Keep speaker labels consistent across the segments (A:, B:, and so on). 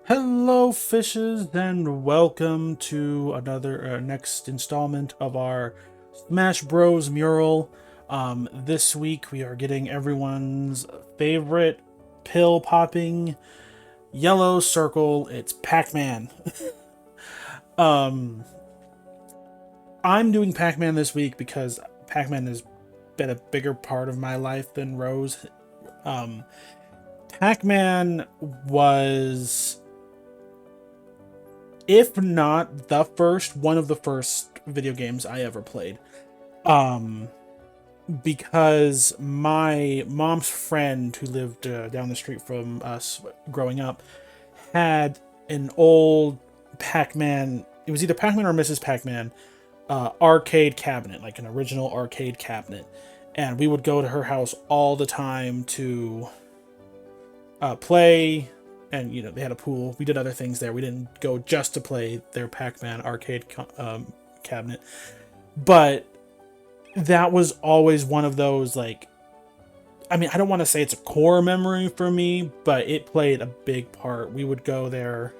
A: Hello, fishes, and welcome to another next installment of our Smash Bros. Mural. This week we are getting everyone's favorite pill popping yellow circle. It's Pac-Man. um, I'm doing Pac-Man this week because Pac-Man has been a bigger part of my life than Rose. Um, Pac-Man was, if not the first, one of the first video games I ever played. Um, because my mom's friend who lived down the street from us growing up had an old Pac-Man. It was either Pac-Man or Mrs. Pac-Man arcade cabinet, like an original arcade cabinet. And we would go to her house all the time to play, and they had a pool. We did other things there. We didn't go just to play their Pac-Man arcade cabinet, but that was always one of those, like, I mean, I don't want to say it's a core memory for me, but it played a big part. We would go there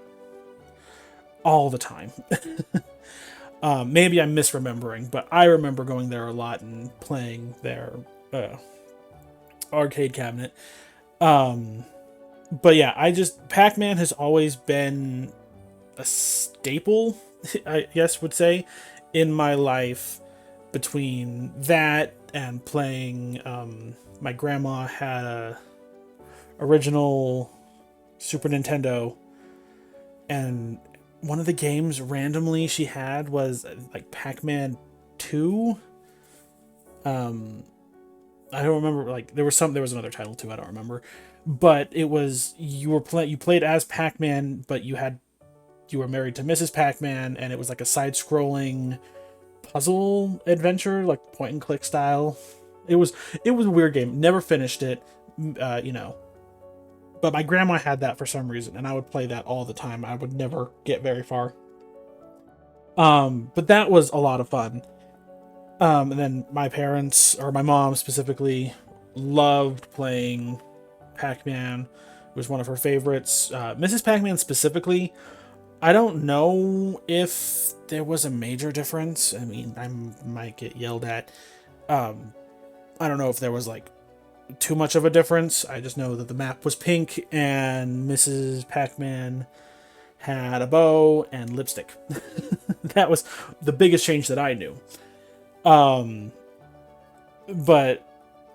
A: all the time. Maybe I'm misremembering, but I remember going there a lot and playing their arcade cabinet. But yeah, Pac-Man has always been a staple, I guess would say, in my life. Between that and playing, my grandma had a original Super Nintendo, and one of the games randomly she had was like Pac-Man 2. I don't remember, like there was another title too, I don't remember. But it was, you played as Pac-Man, but you were married to Mrs. Pac-Man, and it was like a side-scrolling puzzle adventure, like point and click style. It was a weird game. Never finished it, But my grandma had that for some reason, and I would play that all the time. I would never get very far. But that was a lot of fun. And then my parents, or my mom specifically, loved playing Pac-Man. It was one of her favorites. Mrs. Pac-Man specifically, I don't know if there was a major difference. I mean, I might get yelled at. I don't know if there was like too much of a difference. I just know that the map was pink and Mrs. Pac-Man had a bow and lipstick. That was the biggest change that I knew. But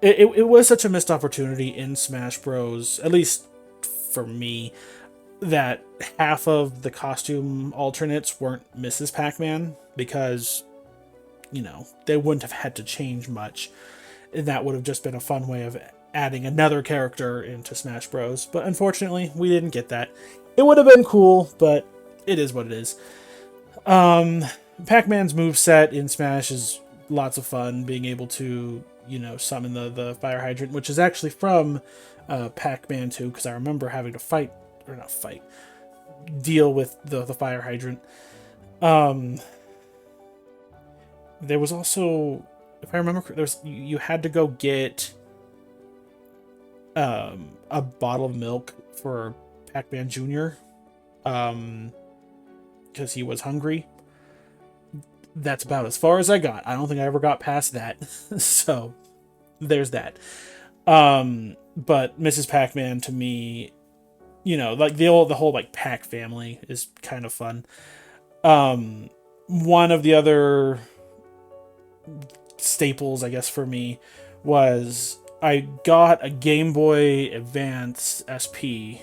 A: it was such a missed opportunity in Smash Bros, at least for me, that half of the costume alternates weren't Mrs. Pac-Man, because, they wouldn't have had to change much. And that would have just been a fun way of adding another character into Smash Bros. But unfortunately, we didn't get that. It would have been cool, but it is what it is. Pac-Man's moveset in Smash is lots of fun, being able to, summon the fire hydrant, which is actually from Pac-Man 2, because I remember having to deal with the fire hydrant. There was also, if I remember, you had to go get a bottle of milk for Pac-Man Jr. Because he was hungry. That's about as far as I got. I don't think I ever got past that. So there's that. But Mrs. Pac-Man, to me, like the whole like Pac family is kind of fun. One of the other staples, I guess, for me was I got a Game Boy Advance SP.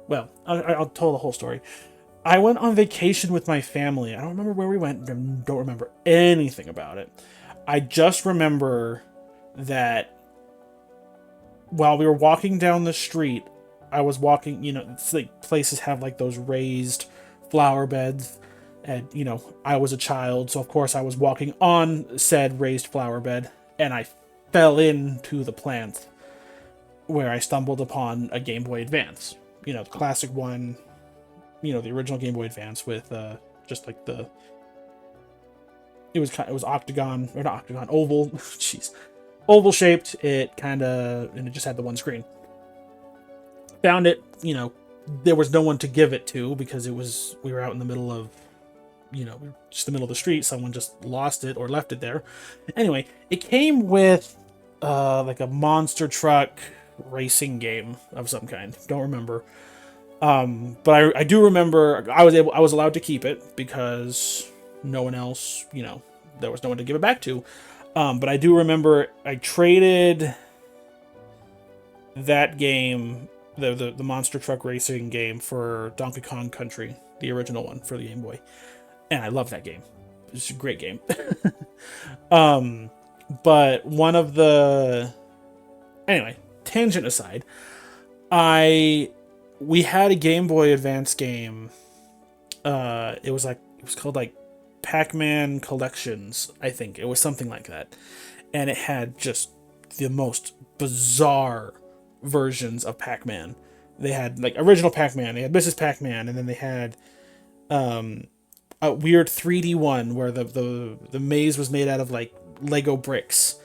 A: Well, I'll tell the whole story. I went on vacation with my family. I don't remember where we went. Don't remember anything about it. I just remember that while we were walking down the street, I was walking, it's like places have like those raised flower beds. And, I was a child, so of course I was walking on said raised flower bed, and I fell into the plant, where I stumbled upon a Game Boy Advance. The classic one, the original Game Boy Advance with just like it was octagon, or not octagon, oval, jeez, oval shaped. And it just had the one screen. Found it, there was no one to give it to because we were out in the middle of, just the middle of the street. Someone just lost it or left it there. Anyway, it came with like a monster truck racing game of some kind. Don't remember. But I do remember I was allowed to keep it because no one else, there was no one to give it back to. But I do remember I traded that game, the monster truck racing game, for Donkey Kong Country, the original one for the Game Boy, and I love that game. It's a great game. But one of the anyway, tangent aside, we had a Game Boy Advance game. It was called like Pac-Man Collections, I think. It was something like that. And it had just the most bizarre versions of Pac-Man. They had like original Pac-Man, they had Mrs. Pac-Man, and then they had a weird 3D one where the maze was made out of like Lego bricks.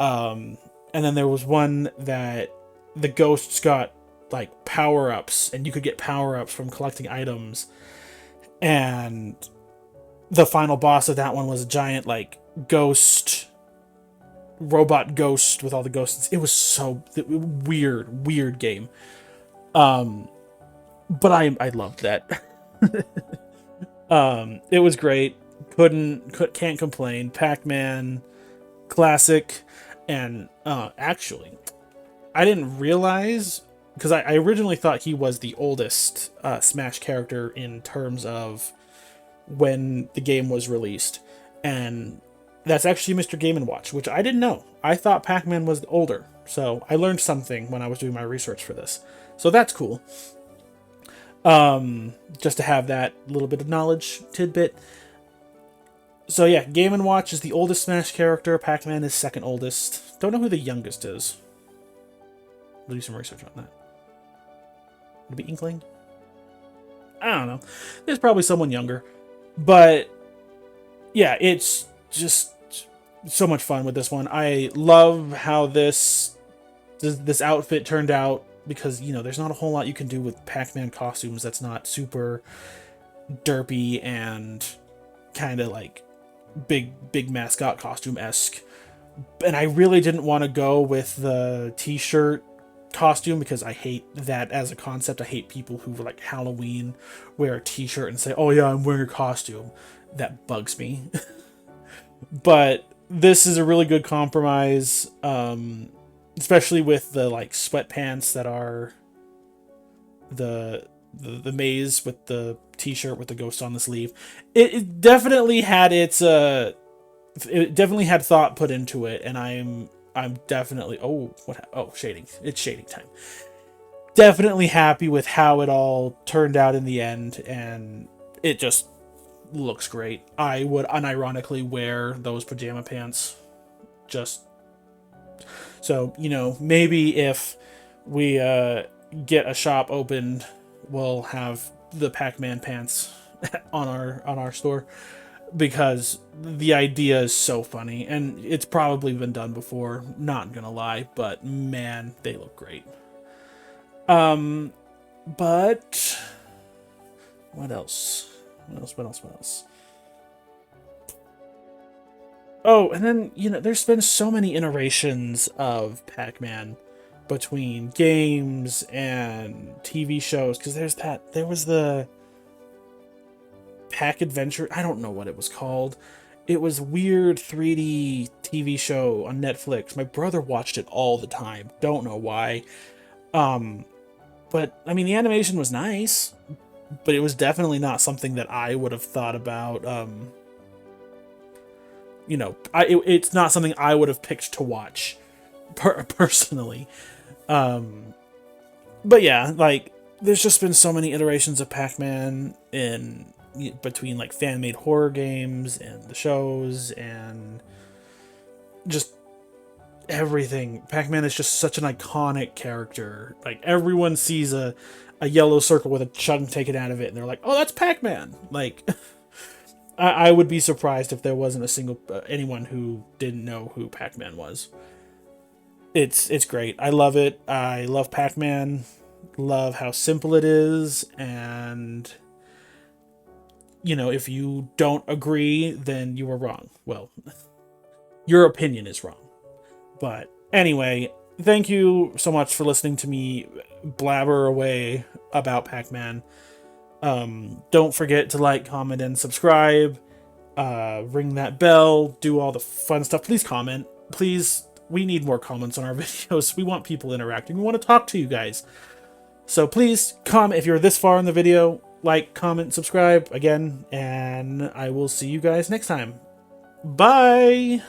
A: And then there was one that the ghosts got like power-ups, and you could get power-ups from collecting items. And the final boss of that one was a giant like robot ghost with all the ghosts. It was so weird game. But I loved that. It was great. Can't complain. Pac-Man, classic. And actually, I didn't realize, because I originally thought he was the oldest Smash character in terms of when the game was released, and that's actually Mr. Game & Watch, which I didn't know. I thought Pac-Man was older, so I learned something when I was doing my research for this. So that's cool. Just to have that little bit of knowledge tidbit. So yeah, Game & Watch is the oldest Smash character. Pac-Man is second oldest. Don't know who the youngest is. We'll do some research on that. Would it be Inkling? I don't know. There's probably someone younger. But yeah, it's just so much fun with this one. I love how this outfit turned out, because there's not a whole lot you can do with Pac-Man costumes that's not super derpy and kind of like big mascot costume-esque. And I really didn't want to go with the t-shirt costume because I hate that as a concept. I hate people who like Halloween wear a t-shirt and say, "Oh yeah, I'm wearing a costume." That bugs me. But this is a really good compromise, especially with the like sweatpants that are the maze with the t-shirt with the ghost on the sleeve. It definitely had it definitely had thought put into it, and I'm definitely shading. It's shading time. Definitely happy with how it all turned out in the end, and it just looks great. I would unironically wear those pajama pants just so, maybe if we get a shop opened, we'll have the Pac-Man pants on our store, because the idea is so funny, and it's probably been done before, not gonna lie, but man, they look great. But what else? Oh, and then, there's been so many iterations of Pac-Man between games and TV shows, because there was the Pac Adventure. I don't know what it was called. It was weird 3D TV show on Netflix. My brother watched it all the time. Don't know why. But I mean, the animation was nice, but it was definitely not something that I would have thought about. It's not something I would have picked to watch personally. But yeah, like, there's just been so many iterations of Pac-Man in between like fan-made horror games and the shows and just everything. Pac-Man is just such an iconic character. Like, everyone sees a yellow circle with a chunk taken out of it, and they're like, "Oh, that's Pac-Man!" Like, I would be surprised if there wasn't a single anyone who didn't know who Pac-Man was. It's great. I love it. I love Pac-Man. love how simple it is, and you know, if you don't agree, then you were wrong. Well, your opinion is wrong. But anyway, thank you so much for listening to me blabber away about Pac-Man. Don't forget to like, comment, and subscribe. Ring that bell. Do all the fun stuff. Please comment. Please, we need more comments on our videos. We want people interacting. We want to talk to you guys. So please comment if you're this far in the video. Like, comment, subscribe again, and I will see you guys next time. Bye!